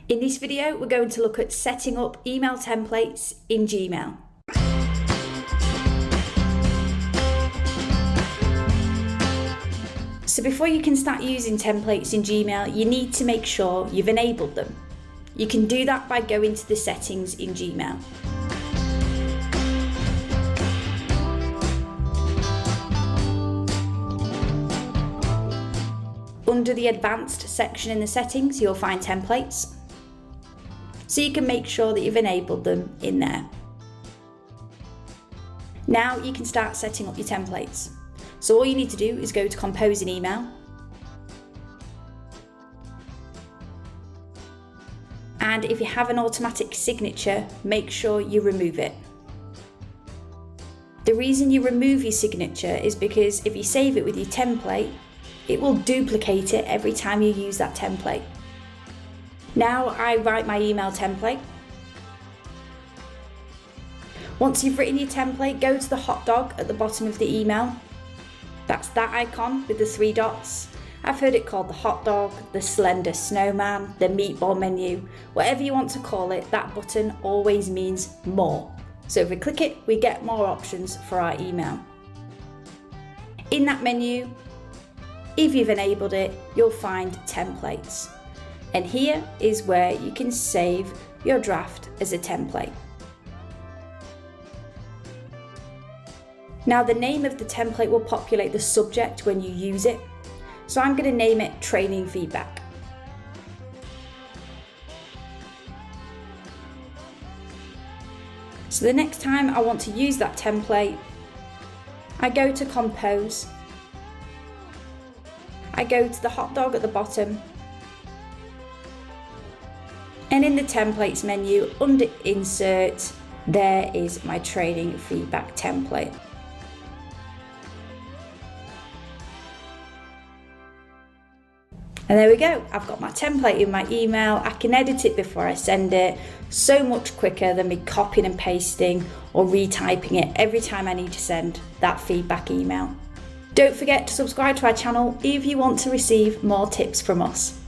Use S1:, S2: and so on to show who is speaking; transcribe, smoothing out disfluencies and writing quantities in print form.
S1: In this video, we're going to look at setting up email templates in Gmail. So before you can start using templates in Gmail, you need to make sure you've enabled them. You can do that by going to the settings in Gmail. Under the advanced section in the settings, you'll find templates. So you can make sure that you've enabled them in there. Now you can start setting up your templates. So all you need to do is go to Compose an Email. And if you have an automatic signature, make sure you remove it. The reason you remove your signature is because if you save it with your template, it will duplicate it every time you use that template. Now I write my email template. Once you've written your template, go to the hot dog at the bottom of the email. That's that icon with the 3 dots. I've heard it called the hot dog, the slender snowman, the meatball menu. Whatever you want to call it, that button always means more. So if we click it, we get more options for our email. In that menu, if you've enabled it, you'll find templates. And here is where you can save your draft as a template. Now the name of the template will populate the subject when you use it. So I'm going to name it Training Feedback. So the next time I want to use that template, I go to Compose. I go to the hot dog at the bottom. And in the templates menu, under Insert, there is my Training Feedback template. And there we go, I've got my template in my email. I can edit it before I send it, so much quicker than me copying and pasting or retyping it every time I need to send that feedback email. Don't forget to subscribe to our channel if you want to receive more tips from us.